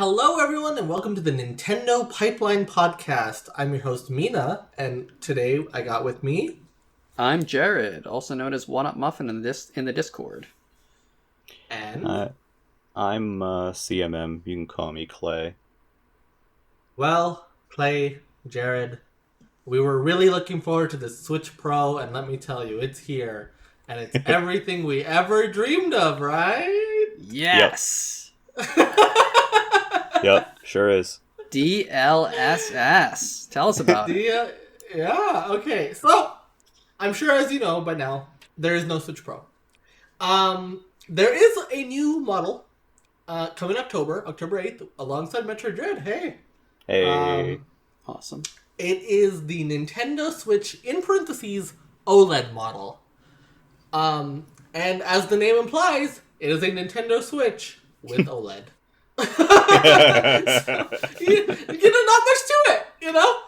Hello, everyone, and welcome to the Nintendo Pipeline Podcast. I'm your host, Mina, and today I got with me... I'm Jared, also known as One Up Muffin in the Discord. And... I'm CMM. You can call me Clay. Well, Clay, Jared, we were really looking forward to the Switch Pro, and let me tell you, it's here. And it's everything we ever dreamed of, right? Yes! Yep, sure is. DLSS. Tell us about it. Yeah, okay. So, I'm sure as you know by now, there is no Switch Pro. There is a new model coming October 8th, alongside Metroid Dread. Hey. Awesome. It is the Nintendo Switch, in parentheses, OLED model. And as the name implies, it is a Nintendo Switch with OLED. So, not much to it, you know?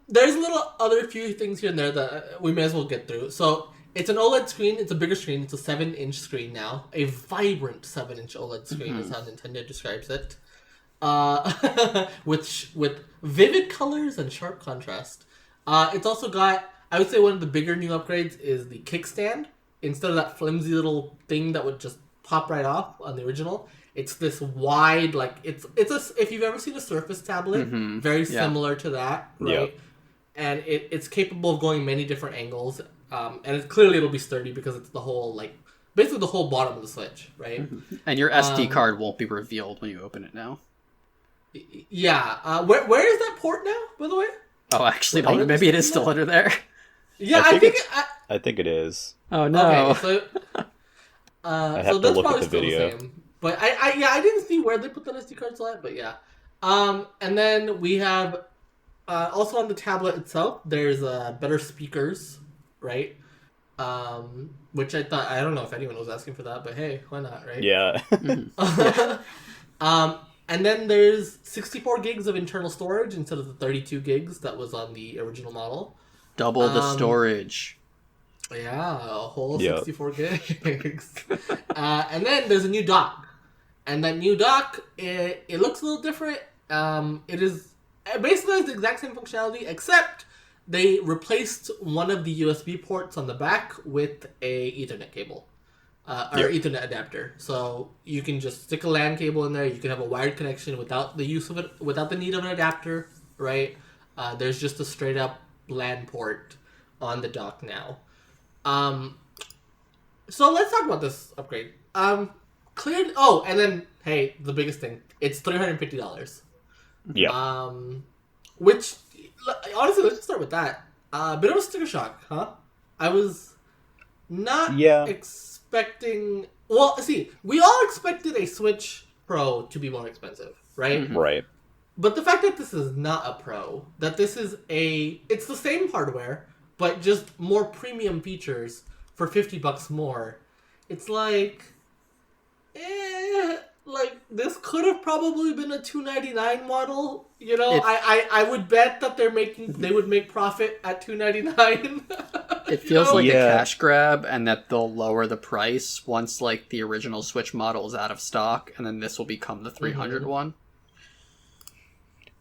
There's other few things here and there that we may as well get through. So, it's an OLED screen, it's a bigger screen, it's a 7-inch screen now. A vibrant 7-inch OLED screen is how Nintendo describes it. With vivid colors and sharp contrast. It's also got, I would say one of the bigger new upgrades is the kickstand. Instead of that flimsy little thing that would just pop right off on the original, it's this wide, if you've ever seen a Surface tablet, very similar to that, right? Yep. And it's capable of going many different angles. And it'll be sturdy because it's the whole, basically the whole bottom of the Switch, right? And your SD card won't be revealed when you open it now. Yeah. Where is that port now, by the way? Oh, actually, no, maybe it is still under there. Yeah, I think it is. Oh, no. Okay, so... I have so to that's look probably at the still video. the same. But I didn't see where they put the SD card slot, but yeah. And then we have also on the tablet itself, there's better speakers, right? Which I don't know if anyone was asking for that, but hey, why not, right? Yeah. And then there's 64 gigs of internal storage instead of the 32 gigs that was on the original model. Double the storage. Yeah, a whole 64 gigs. And then there's a new dock. And that new dock, it looks a little different. It is basically has the exact same functionality, except they replaced one of the USB ports on the back with a Ethernet cable. Or Ethernet adapter. So you can just stick a LAN cable in there. You can have a wired connection without the use of it, without the need of an adapter, right? There's just a straight up LAN port on the dock now. So let's talk about this upgrade. Cleared. Oh, and then hey, the biggest thing. It's $350. Yeah. Which honestly, let's start with that. Bit of a sticker shock, huh? I was not expecting. Well, see, we all expected a Switch Pro to be more expensive, right? Right. But the fact that this is not a Pro, that this is it's the same hardware, but just more premium features for $50 more. It's this could have probably been a $299 model. You know, I would bet that they would make profit at $299. It feels like a cash grab, and that they'll lower the price once the original Switch model is out of stock, and then this will become the 300 one.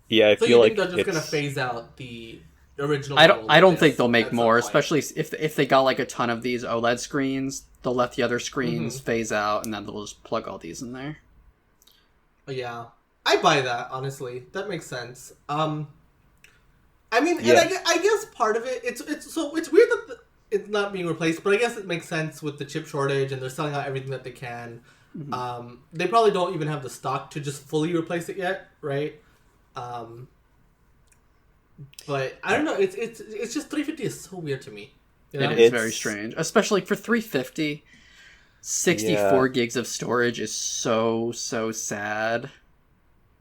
Yeah, I feel like they're just gonna phase out the original. I don't think they'll make more, especially if they got a ton of these OLED screens. They'll let the other screens phase out, and then they'll just plug all these in there. Yeah, I buy that, honestly. That makes sense. I mean, and I guess part of it, it's weird that it's not being replaced, but I guess it makes sense with the chip shortage, and they're selling out everything that they can. They probably don't even have the stock to just fully replace it yet, right? But I don't know. It's just $350 is so weird to me. You know? It is very strange, especially for $350. 64 gigs of storage is so sad.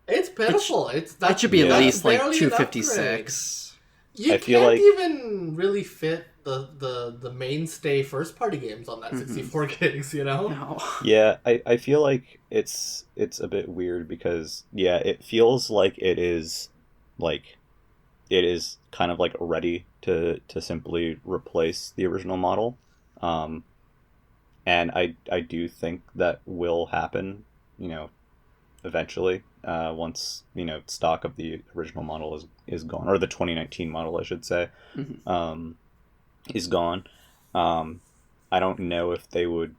It's pitiful. That should be at least $256. You can't even really fit the mainstay first party games on that 64 gigs, you know? No. Yeah, I feel like it's a bit weird because it feels like it is kind of ready to simply replace the original model. And I do think that will happen, eventually, once stock of the original model is gone, or the 2019 model, I should say, is gone. I don't know if they would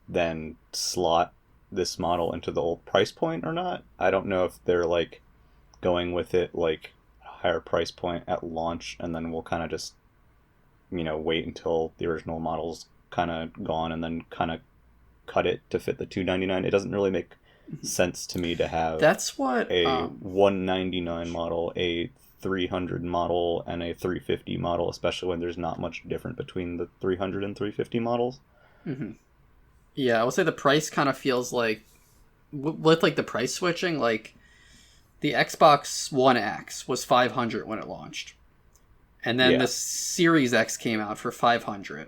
then slot this model into the old price point or not. I don't know if they're like going with it like a higher price point at launch, and then we'll kind of just wait until the original model's kind of gone and then kind of cut it to fit the $299. It doesn't really make sense to me to have that's what a $199 model, a 300 model, and a 350 model, especially when there's not much different between the 300 and 350 models. Yeah, I would say the price kind of feels like with like the price switching, like the Xbox One X was $500 when it launched, and then the Series X came out for $500.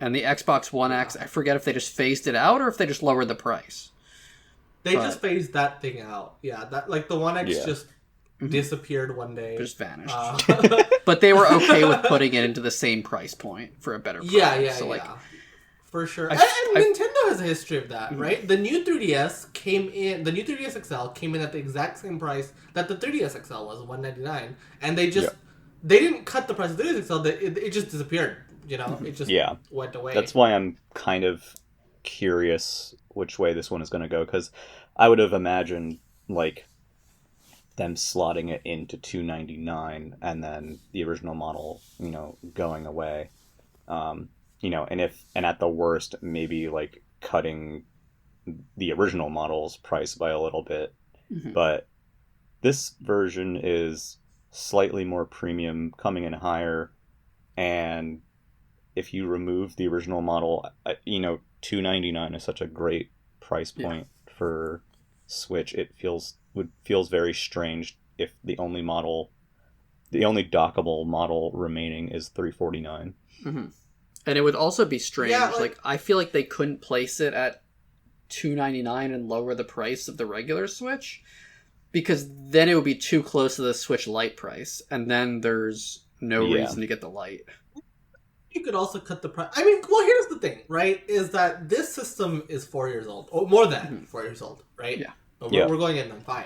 And the Xbox One X, I forget if they just phased it out or if they just lowered the price. They just phased that thing out. Yeah, that like the One X just disappeared one day. Just vanished. But they were okay with putting it into the same price point for a better price. Yeah. For sure. And Nintendo has a history of that, right? The new 3DS the new 3DS XL came in at the exact same price that the 3DS XL was, $199. And they just, they didn't cut the price of the 3DS XL, it just disappeared. It just went away. That's why I'm kind of curious which way this one is going to go, because I would have imagined like them slotting it into $299 and then the original model, going away. And at the worst, maybe like cutting the original model's price by a little bit. But this version is slightly more premium, coming in higher, and if you remove the original model, $299 is such a great price point for Switch. It feels very strange if the only dockable model remaining is $349. And it would also be strange. Like I feel like they couldn't place it at $299 and lower the price of the regular Switch, because then it would be too close to the Switch Lite price, and then there's no reason to get the Lite. You could also cut the price. I mean, well, here's the thing, right? Is that this system is 4 years old, or more than 4 years old, right? Yeah. But we're going in on 5.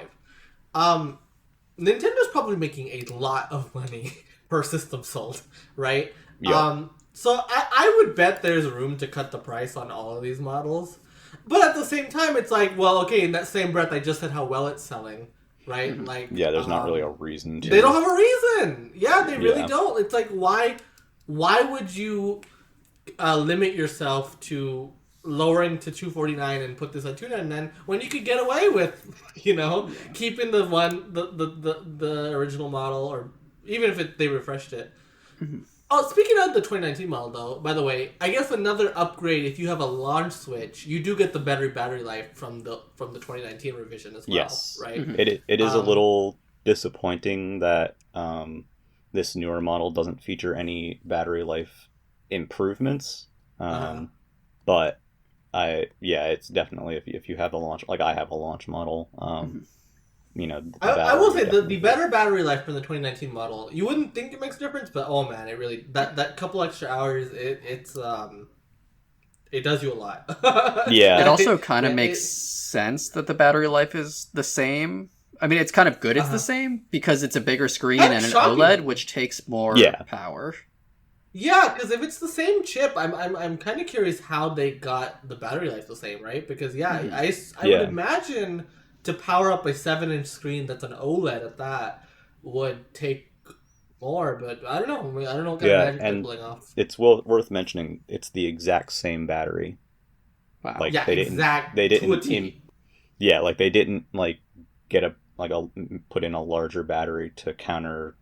Nintendo's probably making a lot of money per system sold, right? Yeah. So I would bet there's room to cut the price on all of these models. But at the same time, it's like, well, okay, in that same breath, I just said how well it's selling, right? Like, there's not really a reason to. They don't have a reason. Yeah, they really don't. It's like, why would you limit yourself to lowering to $249 and put this at $299 when you could get away with, keeping the original model, or even if they refreshed it. Oh, speaking of the 2019 model, though, by the way, I guess another upgrade, if you have a launch Switch, you do get the battery life from the 2019 revision as well. Yes, right. It is a little disappointing that this newer model doesn't feature any battery life improvements. But it's definitely if you have a launch, like I have a launch model. I will say the better battery life from the 2019 model, you wouldn't think it makes a difference, but oh man, it really that couple extra hours, it does you a lot. It also kind of makes sense that the battery life is the same. I mean, it's kind of good it's the same, because it's a bigger screen and an OLED, which takes more power. Yeah, because if it's the same chip, I'm kind of curious how they got the battery life the same, right? Because I would imagine to power up a 7-inch screen that's an OLED at that would take more, but I don't know. I don't know what kind of magic they're pulling off. It's worth mentioning. It's the exact same battery. Wow. Like they didn't put in a larger battery to counter,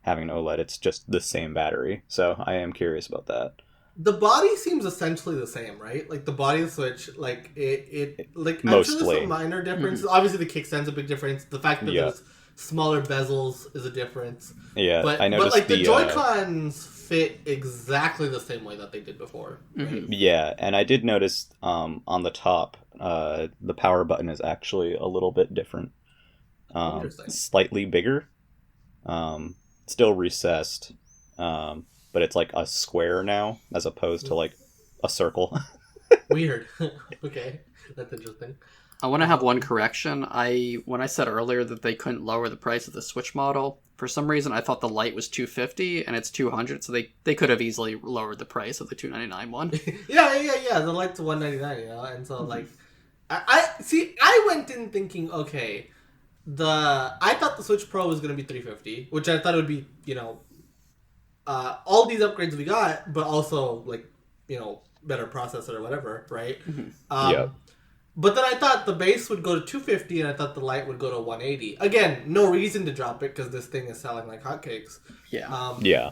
having an OLED. It's just the same battery. So I am curious about that. The body seems essentially the same, right? Like the body of the Switch, like it like mostly. I'm sure there's some minor differences. Obviously, the kickstand's a big difference. The fact that there's smaller bezels is a difference. Yeah, but I noticed like the Joy-Cons fit exactly the same way that they did before. Right? Yeah, and I did notice on the top, the power button is actually a little bit different. Slightly bigger. Still recessed. But it's like a square now, as opposed to like a circle. Weird. Okay, that's interesting. I want to have one correction. When I said earlier that they couldn't lower the price of the Switch model, for some reason I thought the Lite was $250 and it's $200, so they could have easily lowered the price of the $299 one. yeah. The Lite's $199, and so like, I see. I went in thinking, okay, I thought the Switch Pro was gonna be $350, which I thought it would be, all these upgrades we got, but also like, better processor or whatever, right? Yep. But then I thought the base would go to $250, and I thought the Lite would go to $180. Again, no reason to drop it because this thing is selling like hotcakes. Yeah. Yeah.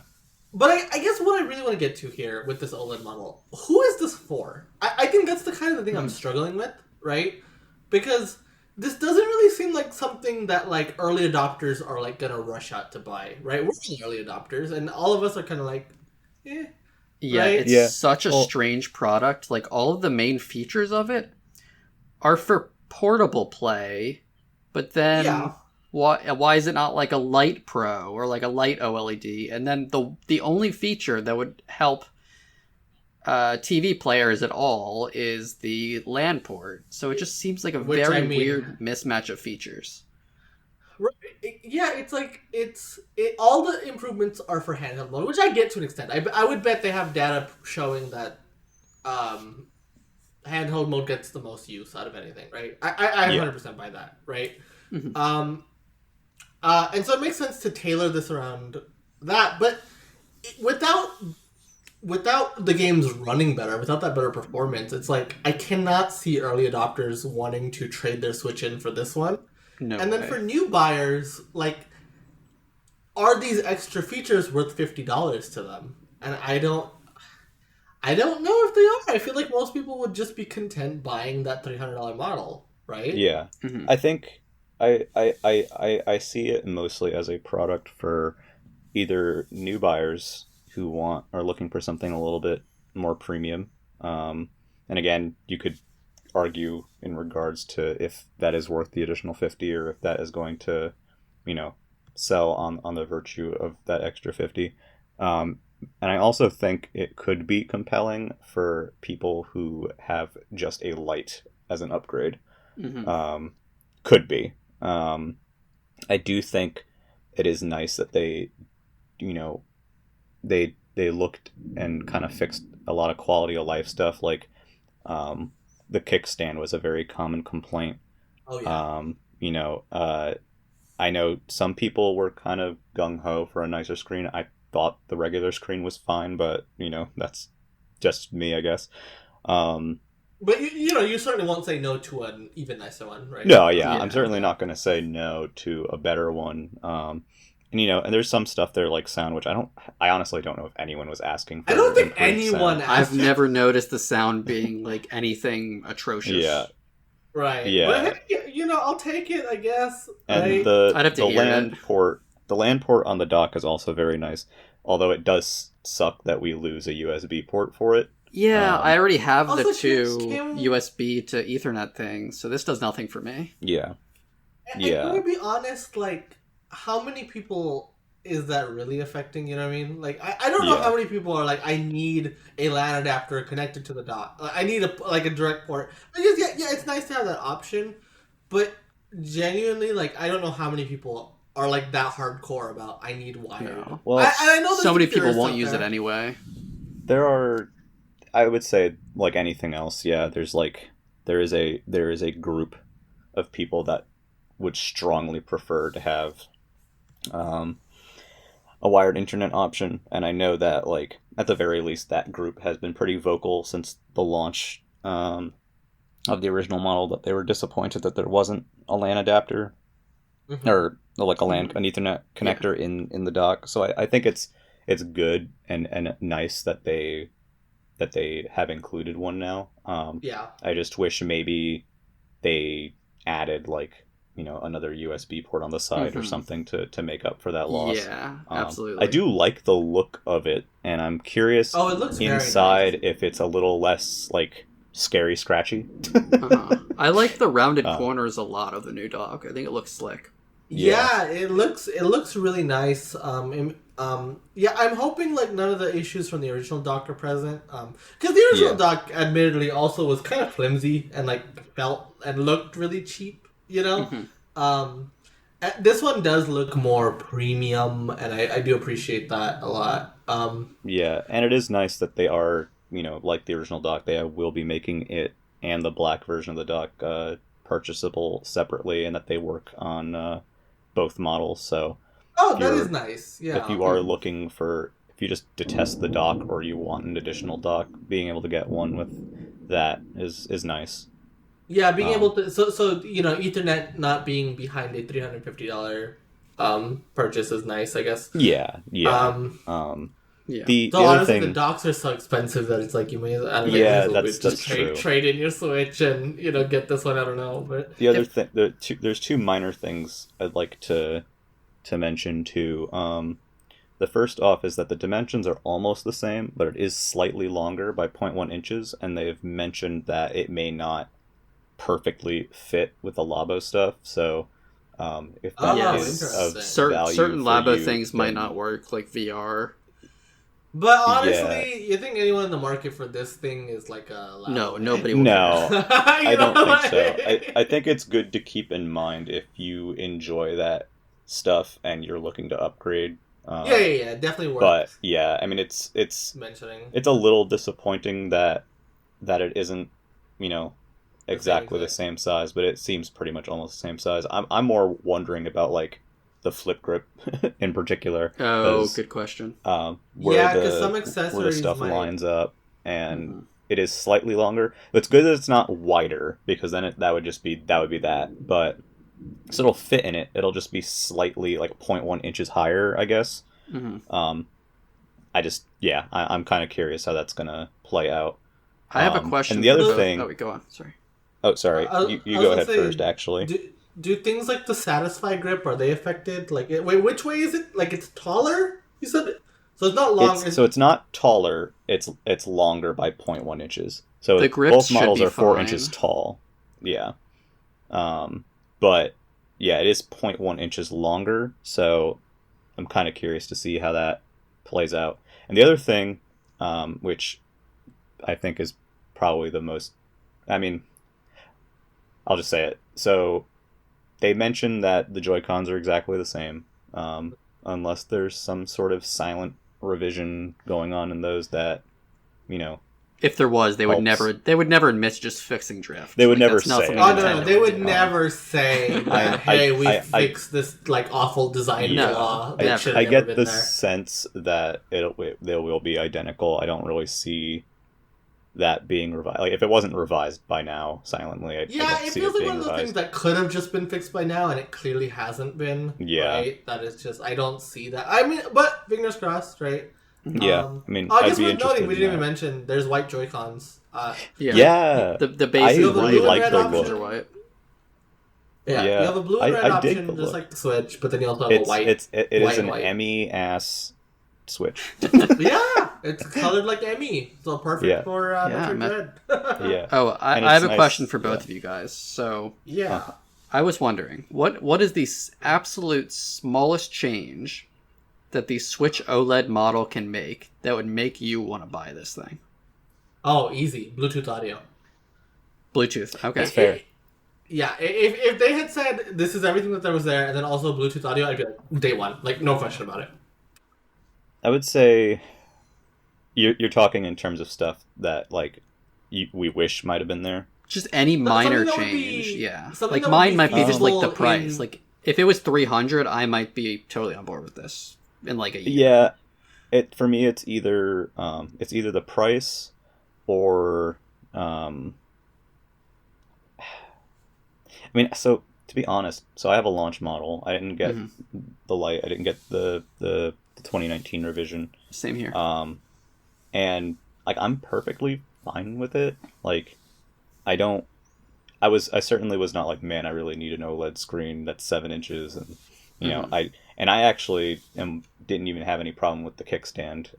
But I guess what I really want to get to here with this OLED model, who is this for? I think that's the kind of thing I'm struggling with, right? Because this doesn't really seem like something that like early adopters are like gonna rush out to buy, right? We're the early adopters, and all of us are kind of like, eh. Yeah, right? it's such a strange product. Like, all of the main features of it are for portable play, but then why is it not like a Lite Pro or like a Lite OLED? And then the only feature that would help TV players at all is the LAN port. So it just seems like a weird mismatch of features. Yeah, it's like all the improvements are for handheld mode, which I get to an extent. I would bet they have data showing that handheld mode gets the most use out of anything, right? I 100% buy that, right? And so it makes sense to tailor this around that, but without the games running better, without that better performance, it's like I cannot see early adopters wanting to trade their Switch in for this one. No and then way. For new buyers, like, are these extra features worth $50 to them? And I don't know if they are. I feel like most people would just be content buying that $300 model, right? Yeah. I think I see it mostly as a product for either new buyers who are looking for something a little bit more premium. And again, you could argue in regards to if that is worth the additional 50 or if that is going to, sell on the virtue of that extra 50. And I also think it could be compelling for people who have just a Lite as an upgrade. Could be. I do think it is nice that they looked and kind of fixed a lot of quality of life stuff. Like, the kickstand was a very common complaint. Oh yeah. I know some people were kind of gung-ho for a nicer screen. I thought the regular screen was fine, but that's just me, I guess. But you certainly won't say no to an even nicer one, right? No, yeah. I'm certainly not going to say no to a better one. And there's some stuff there like sound, which I honestly don't know if anyone was asking for. I don't think anyone sound. I've never noticed the sound being like anything atrocious. Yeah. Right. Yeah. But hey, I'll take it, I guess. And right? I'd have to the hear LAN it. port, the LAN port on the dock is also very nice. Although it does suck that we lose a USB port for it. Yeah, I already have the also, two can- USB to Ethernet things, so this does nothing for me. Yeah. And Yeah. can we be honest, like, how many people is that really affecting? You know what I mean? Like, I don't know Yeah. how many people are like, I need a LAN adapter connected to the dock. I need a direct port. Because, yeah, it's nice to have that option, but genuinely, like, I don't know how many people are like that hardcore about I need wired. No. Well, I know So many there's people purists won't out use there. it anyway. there are, I would say, like anything else, yeah, there is a group of people that would strongly prefer to have a wired internet option, and I know that, like, at the very least, that group has been pretty vocal since the launch of the original model, that they were disappointed that there wasn't a LAN adapter or like an Ethernet connector in the dock. So I think it's good and nice that they have included one now. Yeah. I just wish maybe they added, like, another USB port on the side or something to make up for that loss. Yeah, absolutely. I do like the look of it, and I'm curious Oh, it looks very inside nice. if it's a little less, like, scary scratchy. I like the rounded corners a lot of the new dock. I think it looks slick. Yeah, it looks really nice. Yeah, I'm hoping like none of the issues from the original dock are present. Because the original dock, admittedly, also was kind of flimsy and like felt and looked really cheap. You know, this one does look more premium, and I do appreciate that a lot. Yeah, and it is nice that they are, like the original dock, they will be making it and the black version of the dock purchasable separately, and that they work on both models. So, that is nice. Yeah. If you are looking for, if you just detest the dock or you want an additional dock, being able to get one with that is nice. Yeah, being able to so Ethernet not being behind a $350 purchase is nice, I guess. Yeah. Yeah. The so other honestly, thing, the docks are so expensive that it's like you may as well, that's true. Trade in your Switch and get this one. I don't know, but the other thing, there's two minor things I'd like to mention too. The first off is that the dimensions are almost the same, but it is slightly longer by 0.1 inches, and they've mentioned that it may not perfectly fit with the Labo stuff. So if that is of value certain for Labo you, things might not work, like VR. But honestly, you think anyone in the market for this thing is like a Labo? No, nobody will. No, I don't think so. I think it's good to keep in mind if you enjoy that stuff and you're looking to upgrade. Yeah, definitely works. But yeah, I mean, it's mentioning. It's a little disappointing that it isn't, exactly the same size, but it seems pretty much almost the same size. I'm more wondering about like the flip grip in particular. Oh, good question. Because some accessories where the stuff lines up, and it is slightly longer. It's good that it's not wider, because then that would be that. But so it'll fit in it. It'll just be slightly like 0.1 inches higher, I guess. I'm kind of curious how that's gonna play out. I have a question. And the other thing. Oh, wait, go on. Sorry. Oh, sorry. You go ahead first. Actually, do things like the Satisfy grip, are they affected? Like, wait, which way is it? Like, it's taller? You said so. It's not long. So it's not taller. It's longer by 0.1 inches. So the grips both models are 4 fine. inches tall. Yeah. But yeah, it is 0.1 inches longer. So I'm kind of curious to see how that plays out. And the other thing, which I think is probably the most, I mean, I'll just say it. So they mentioned that the Joy-Cons are exactly the same, unless there's some sort of silent revision going on in those that, if there was, they would never admit to just fixing drift. They would never say. Oh no, they would never say that. Hey, we fixed this like awful design flaw. I get the sense that they will be identical. I don't really see that being revised. Like, if it wasn't revised by now silently, I don't it see feels it like being one of those revised. things that could have just been fixed by now, and it clearly hasn't been. Yeah, right? That is just, I don't see that. I mean, but fingers crossed, right? Yeah, I mean, I guess worth noting, we didn't even mention there's white Joy-Cons. The base I really like the look. White. Yeah, you have a blue and red option, just like the Switch, but then you also have a white. It is an ME ass Switch. Yeah, it's colored like ME, so perfect for Metroid Dread. Yeah. Oh, I have a question for both of you guys. So I was wondering, what is the absolute smallest change that the Switch OLED model can make that would make you want to buy this thing? Oh, easy. Bluetooth audio. Bluetooth. Okay. That's fair. If they had said this is everything that was there, and then also Bluetooth audio, I'd be like, day one. Like, no question about it. I would say you're talking in terms of stuff that, like, we wish might have been there. Just any minor change. Like, mine might be just, like, the price. Like, if it was $300, I might be totally on board with this in, like, a year. Yeah. For me, it's either the price or... I mean, so to be honest, I have a launch model. I didn't get the light. I didn't get the 2019 revision. Same here. And like, I'm perfectly fine with it. Like, I certainly was not like, man, I really need an OLED screen that's 7 inches, and I actually didn't even have any problem with the kickstand.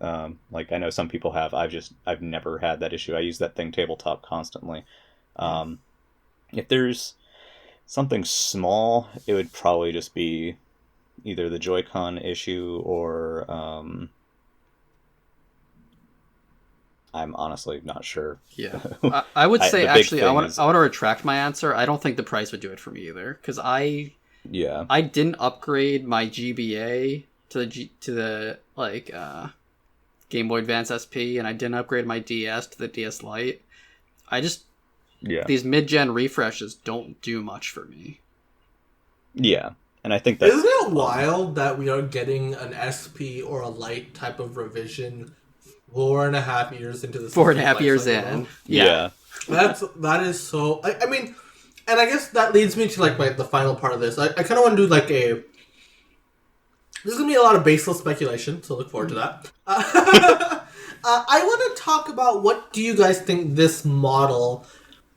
Like, I know some people have. I've never had that issue. I use that thing tabletop constantly. If there's something small, it would probably just be either the Joy-Con issue or I'm honestly not sure. Yeah, I would say the big actually thing I want is- to retract my answer. I don't think the price would do it for me either, because I didn't upgrade my GBA to the like Game Boy Advance SP, and I didn't upgrade my DS to the DS Lite. I just these mid-gen refreshes don't do much for me. Yeah, and I think that's... Isn't it wild that we are getting an SP or a Lite type of revision 4.5 years into the 4.5 years in? Yeah. That is so... I mean, and I guess that leads me to like the final part of this. I kind of want to do like a... There's going to be a lot of baseless speculation, so look forward to that. I want to talk about what do you guys think this model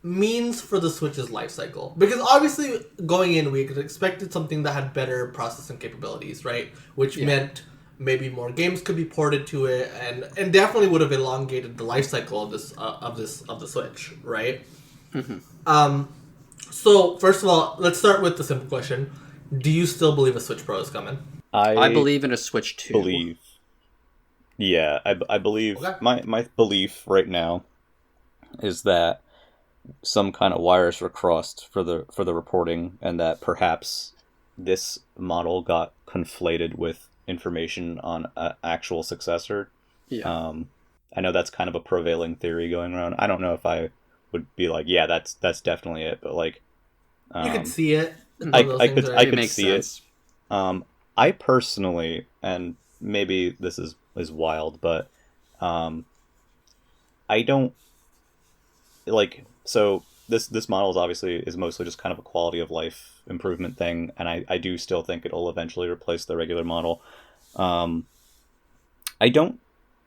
means for the Switch's life cycle. Because obviously, going in, we expected something that had better processing capabilities, right? Which meant maybe more games could be ported to it, and definitely would have elongated the life cycle of the Switch, right? Mm-hmm. So, first of all, let's start with the simple question. Do you still believe a Switch Pro is coming? I believe in a Switch 2. Yeah, I believe... Okay. My belief right now is that some kind of wires were crossed for the reporting, and that perhaps this model got conflated with information on an actual successor. Yeah. I know that's kind of a prevailing theory going around. I don't know if I would be like, yeah, that's definitely it, but like... you could see it. I could see sense. it. I personally, and maybe this is wild, but I don't like... So this model is mostly just kind of a quality of life improvement thing, and I do still think it'll eventually replace the regular model. I don't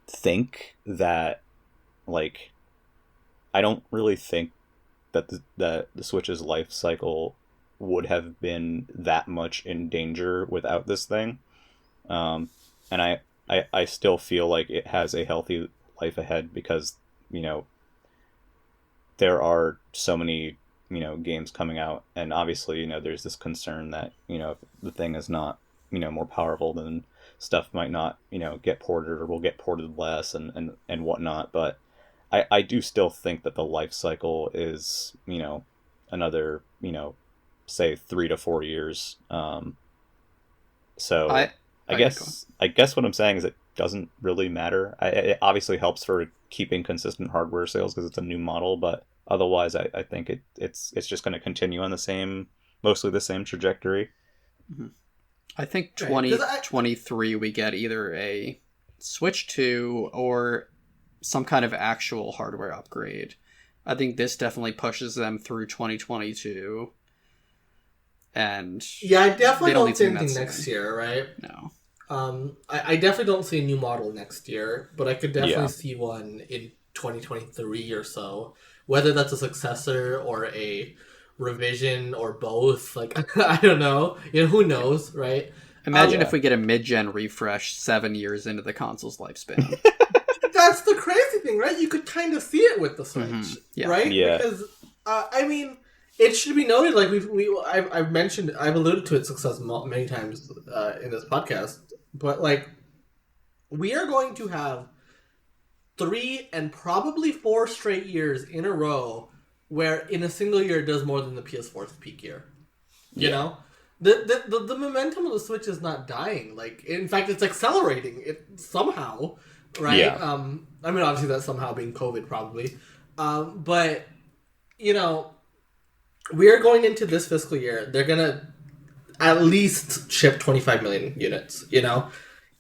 think that, like, I don't really think that the Switch's life cycle would have been that much in danger without this thing. And I still feel like it has a healthy life ahead because, you know, there are so many, you know, games coming out, and obviously, you know, there's this concern that, you know, if the thing is not, you know, more powerful, then stuff might not, you know, get ported or will get ported less and whatnot. But I do still think that the life cycle is, you know, another, you know, say 3 to 4 years. So I guess what I'm saying is it doesn't really matter. It obviously helps for keeping consistent hardware sales because it's a new model, but otherwise I think it's just going to continue on mostly the same trajectory. Mm-hmm. I think 2023 we get either a Switch 2 or some kind of actual hardware upgrade. I think this definitely pushes them through 2022. And yeah, I definitely don't see anything next year, right? No. I definitely don't see a new model next year, but I could definitely see one in 2023 or so. Whether that's a successor or a revision or both, like, I don't know. You know, who knows, right? Imagine if we get a mid-gen refresh 7 years into the console's lifespan. That's the crazy thing, right? You could kind of see it with the Switch, right? Yeah. Because, I mean... It should be noted, like I've alluded to its success many times in this podcast, but like we are going to have 3 and probably 4 straight years in a row where in a single year it does more than the PS4's peak year. You know, the momentum of the Switch is not dying. Like, in fact, it's accelerating it somehow, right? Yeah. I mean, obviously that's somehow being COVID probably, but you know. We are going into this fiscal year. They're going to at least ship 25 million units, you know?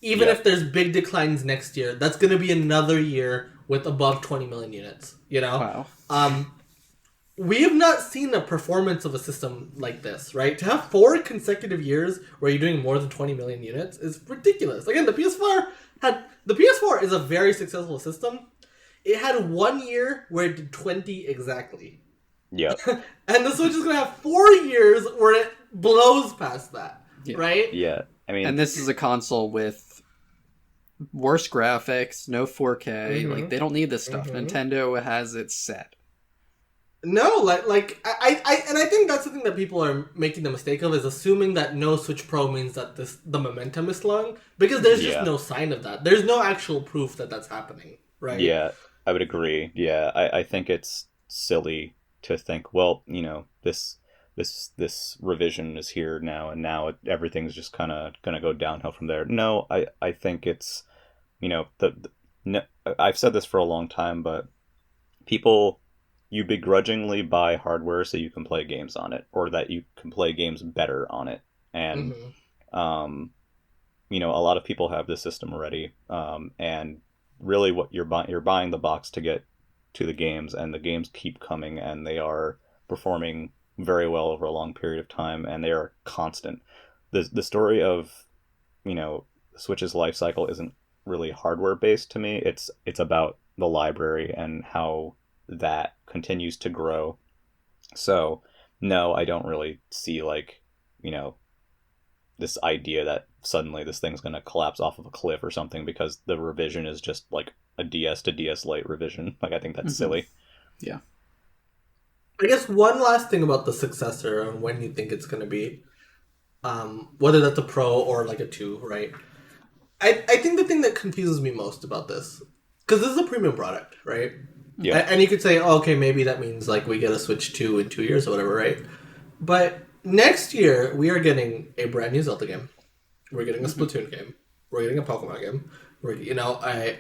Even if there's big declines next year, that's going to be another year with above 20 million units, you know? Wow. We have not seen a performance of a system like this, right? To have 4 consecutive years where you're doing more than 20 million units is ridiculous. Again, the PS4 is a very successful system. It had 1 year where it did 20 exactly. Yeah. And the Switch is going to have 4 years where it blows past that, right? Yeah. I mean, and this is a console with worse graphics, no 4K. Like, they don't need this stuff. Nintendo has it set. No, and I think that's the thing that people are making the mistake of is assuming that no Switch Pro means that the momentum is slowing because there's just no sign of that. There's no actual proof that that's happening, right? Yeah, I would agree. Yeah, I think it's silly to think, well, this revision is here now, and now everything's just kind of gonna go downhill from there. No, I think it's, no, I've said this for a long time, but people, you begrudgingly buy hardware so you can play games on it, or that you can play games better on it. And a lot of people have this system already, and really what you're buying the box to get to the games, and the games keep coming, and they are performing very well over a long period of time, and they are constant. The story of Switch's life cycle isn't really hardware based to me. It's about the library and how that continues to grow. So no, I don't really see this idea that suddenly this thing's going to collapse off of a cliff or something because the revision is just like a DS to DS Lite revision. I think that's silly. Yeah. I guess one last thing about the successor and when you think it's going to be, whether that's a Pro or like a 2, right? I think the thing that confuses me most about this, because this is a premium product, right? Yeah. And you could say, oh, okay, maybe that means like we get a Switch 2 in 2 years or whatever, right? But next year, we are getting a brand new Zelda game. We're getting a Splatoon game. We're getting a Pokemon game.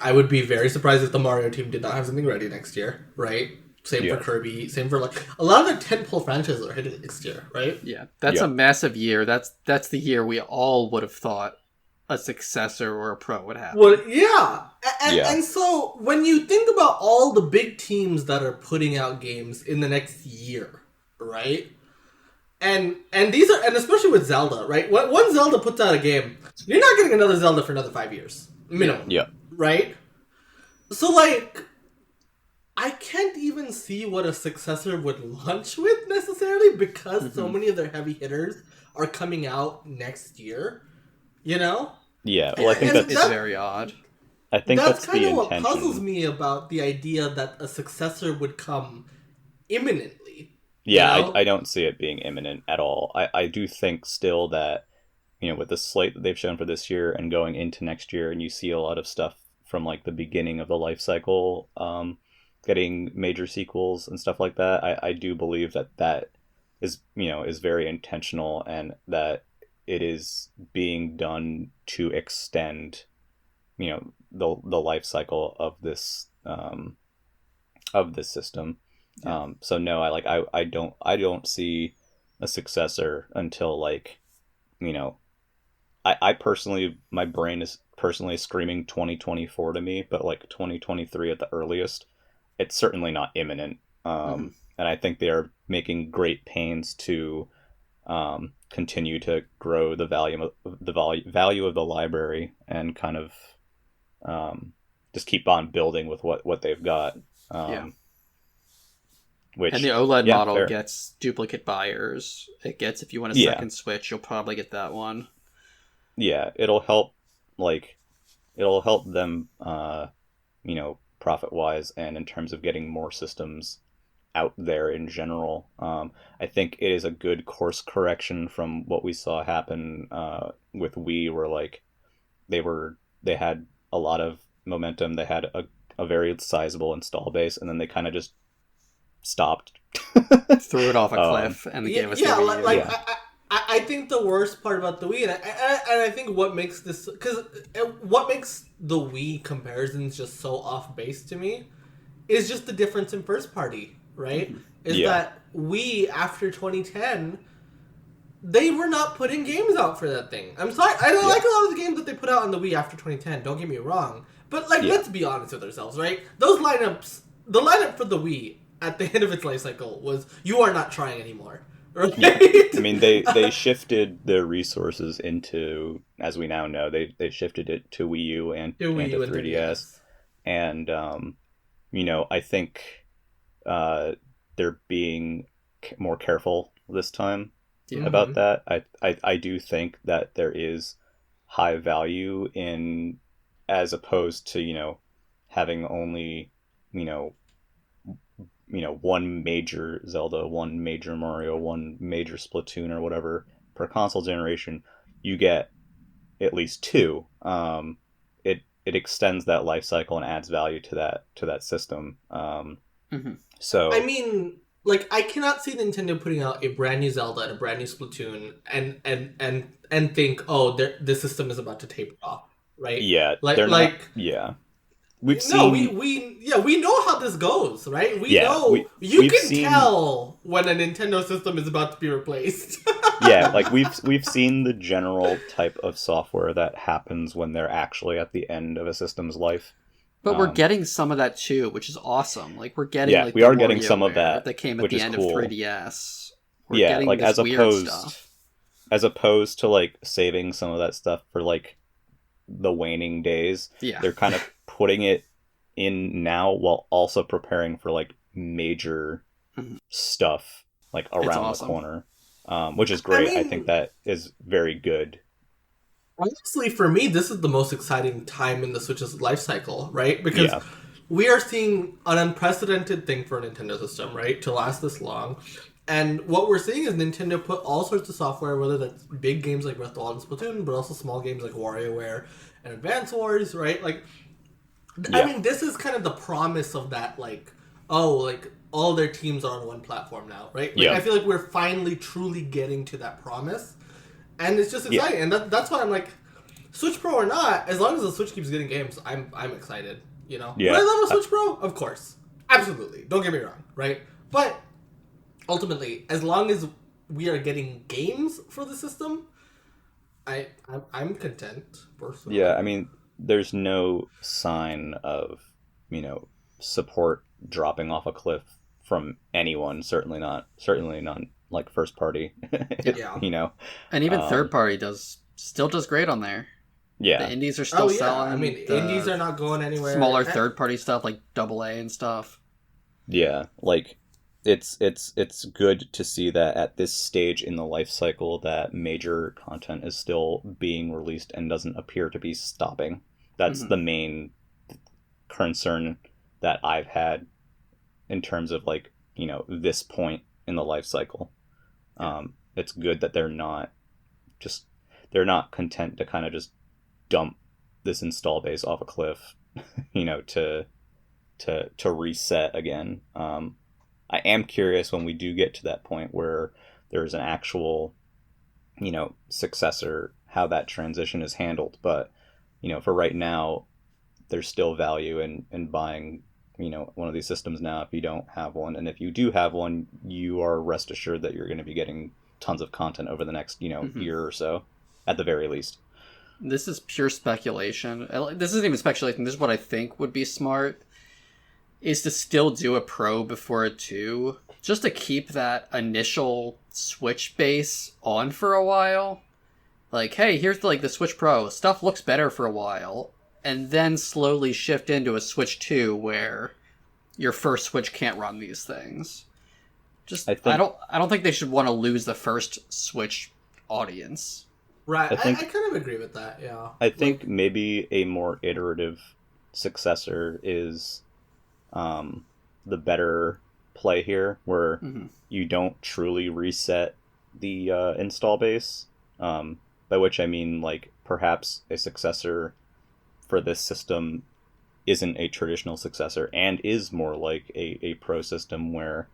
I would be very surprised if the Mario team did not have something ready next year, right? Same for Kirby. Same for a lot of the tentpole franchises are hitting next year, right? Yeah, that's a massive year. That's the year we all would have thought a successor or a Pro would happen. Well, yeah. And so when you think about all the big teams that are putting out games in the next year, right? And these are, and especially with Zelda, right? When Zelda puts out a game, you're not getting another Zelda for another 5 years minimum. Yeah. Right? So I can't even see what a successor would launch with necessarily because so many of their heavy hitters are coming out next year. Yeah, well, I think that's very odd. I think that's kind the of what intention. puzzles me about the idea that a successor would come imminently. Yeah, I don't see it being imminent at all. I do think still that, with the slate that they've shown for this year and going into next year, and you see a lot of stuff from the beginning of the life cycle, getting major sequels and stuff like that. I do believe that is very intentional, and that it is being done to extend, the life cycle of this system. Yeah. So no, I don't see a successor until I personally, my brain is personally screaming 2024 to me, but 2023 at the earliest. It's certainly not imminent. And I think they are making great pains to continue to grow the value of the library, and kind of just keep on building with what they've got. And the OLED model gets duplicate buyers. It gets, if you want a second Switch, you'll probably get that one. Yeah, it'll help them, profit wise, and in terms of getting more systems out there in general. I think it is a good course correction from what we saw happen with Wii, where they had a lot of momentum, they had a very sizable install base, and then they kind of just stopped, threw it off a cliff, and gave us the Wii U. I think the worst part about the Wii, and I think what makes this, because what makes the Wii comparisons just so off base to me is just the difference in first party, right? Is that Wii, after 2010, they were not putting games out for that thing. I'm sorry, I don't like a lot of the games that they put out on the Wii after 2010, don't get me wrong. But let's be honest with ourselves, right? Those lineups, the lineup for the Wii at the end of its life cycle was, you are not trying anymore. Right? Yeah. I mean, they shifted their resources into, as we now know, they shifted it to Wii U and to 3DS. And, I think they're being more careful this time about that. I do think that there is high value in, as opposed to, having only, one major Zelda, one major Mario, one major Splatoon or whatever per console generation, you get at least two. It extends that life cycle and adds value to that system. So I mean, like, I cannot see Nintendo putting out a brand new Zelda and a brand new Splatoon and think, oh, this system is about to taper off, right? yeah, Like, they're like not. Yeah, we've no, seen. we know how this goes, right? We Yeah, know we've can seen, tell when a Nintendo system is about to be replaced. yeah, like we've seen the general type of software that happens when they're actually at the end of a system's life. But we're getting some of that too, which is awesome. Like we're getting Yeah, like we the are getting some of WarioWare that, came at which the is end cool. of 3DS. We're Yeah, getting like this weird stuff. as opposed to like saving some of that stuff for like the waning days. Yeah. They're kind of putting it in now while also preparing for like major stuff like around the corner, which is great. I think that is very good. Honestly, for me, this is the most exciting time in the Switch's life cycle, right? Because we are seeing an unprecedented thing for a Nintendo system, right? To last this long. And what we're seeing is Nintendo put all sorts of software, whether that's big games like Breath of the Wild and Splatoon, but also small games like WarioWare and Advance Wars, right? Like, I mean, this is kind of the promise of that, like, oh, like, all their teams are on one platform now, right? Like, I feel like we're finally truly getting to that promise. And it's just exciting. And that's why I'm like, Switch Pro or not, as long as the Switch keeps getting games, I'm excited, you know? Yeah. Would I love a Switch Pro? Of course. Absolutely. Don't get me wrong, right? But ultimately, as long as we are getting games for the system, I'm content, personally. Yeah, I mean, there's no sign of, support dropping off a cliff from anyone, certainly not like first party. And even third party still does great on there. Yeah. The indies are still selling. I mean, indies are not going anywhere. Smaller third party stuff like AA and stuff. Yeah, like it's good to see that at this stage in the life cycle that major content is still being released and doesn't appear to be stopping. That's the main concern that I've had in terms of like, this point in the life cycle. It's good that they're not content to kind of just dump this install base off a cliff, to reset again. I am curious when we do get to that point where there's an actual, successor, how that transition is handled. But, for right now, there's still value in buying, one of these systems now if you don't have one. And if you do have one, you are rest assured that you're going to be getting tons of content over the next, year or so, at the very least. This is pure speculation. This isn't even speculation. This is what I think would be smart. Is to still do a Pro before a 2, just to keep that initial Switch base on for a while. Like, hey, here's like the Switch Pro. Stuff looks better for a while. And then slowly shift into a Switch 2 where your first Switch can't run these things. I don't think they should want to lose the first Switch audience. Right, I kind of agree with that, yeah. I think maybe a more iterative successor is the better play here, where you don't truly reset the install base, by which I mean like perhaps a successor for this system isn't a traditional successor and is more like a pro system where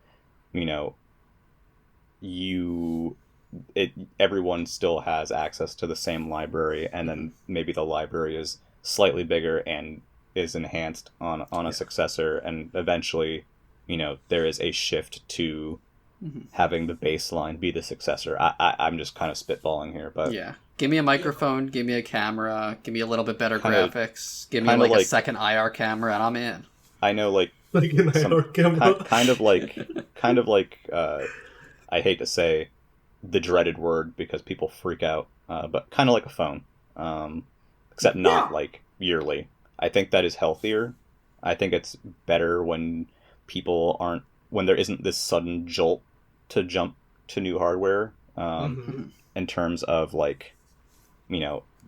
everyone still has access to the same library, and then maybe the library is slightly bigger and is enhanced on a successor, and eventually there is a shift to having the baseline be the successor. I'm just kind of spitballing here, but give me a microphone, give me a camera, give me a little bit better graphics, give me like a second IR camera, and I'm in. I know, like an IR camera. kind of like I hate to say the dreaded word because people freak out, but kind of like a phone, except not like yearly. I think that is healthier. I think it's better when when there isn't this sudden jolt to jump to new hardware, in terms of like,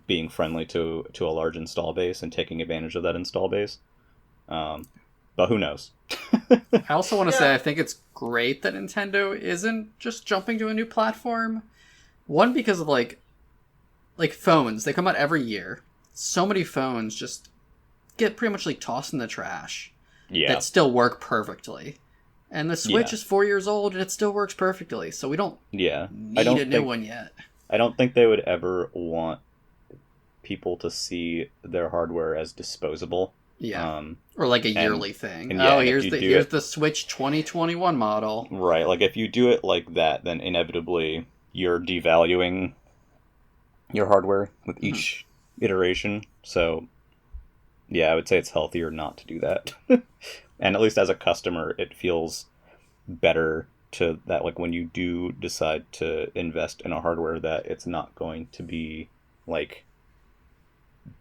being friendly to a large install base and taking advantage of that install base. But who knows? I also want to say I think it's great that Nintendo isn't just jumping to a new platform. One, because of like phones, they come out every year. So many phones just get pretty much like tossed in the trash. Yeah. That still work perfectly. And the Switch is 4 years old and it still works perfectly. So we don't need a new one yet. I don't think they would ever want people to see their hardware as disposable. Yeah. Or like a yearly thing. And yeah, here's the Switch 2021 model. Right. Like if you do it like that, then inevitably you're devaluing your hardware with each iteration. So yeah, I would say it's healthier not to do that. And at least as a customer, it feels better to that, like when you do decide to invest in a hardware, that it's not going to be like,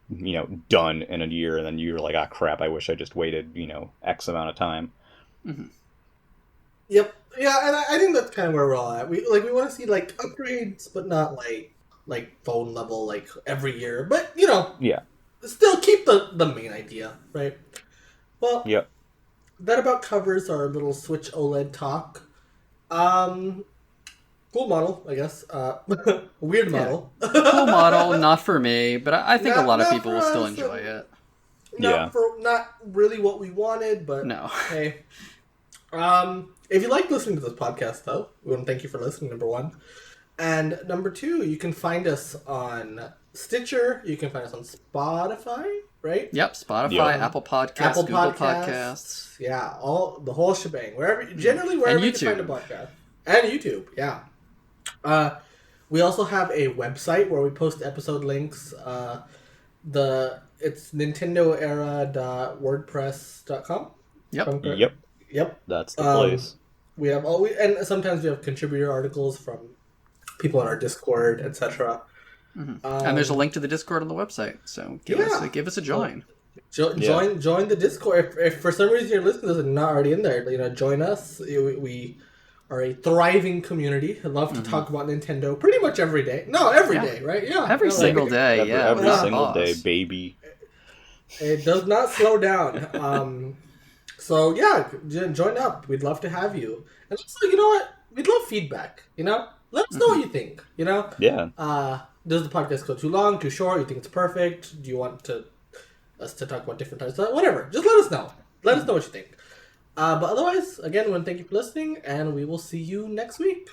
you know, done in a year and then you're like, ah, crap, I wish I just waited, you know, X amount of time. Mm-hmm. Yep. Yeah, and I think that's kind of where we're all at. We want to see like upgrades, but not like phone level like every year. But you know, still keep the main idea, right? Well, that about covers our little Switch OLED talk. Cool model, I guess. Weird model. Cool model, not for me, but I think a lot of people will still enjoy it. Not really what we wanted, but no. Hey. If you like listening to this podcast, though, we want to thank you for listening, number one. And number two, you can find us on Stitcher. You can find us on Spotify, right? Yep, Spotify, Apple Podcasts, Google Podcasts. Yeah, the whole shebang. Wherever you can find a podcast. And YouTube, yeah. We also have a website where we post episode links. It's nintendoera.wordpress.com. Yep. That's the place. We have and sometimes we have contributor articles from people on our Discord, etc. Mm-hmm. And there's a link to the Discord on the website, so give us a join. Join the Discord. If for some reason you're listening to this and not already in there, you know, join us. We are a thriving community. I love to talk about Nintendo pretty much every day. No, every day, right? Yeah, every single day. Every single day, baby. It does not slow down. So yeah, join up. We'd love to have you. And also, you know what? We'd love feedback. You know, let us know what you think. You know, does the podcast go too long, too short? You think it's perfect? Do you want us to talk about different types of whatever? Just let us know. Let us know what you think. But otherwise, again, I want to thank you for listening, and we will see you next week.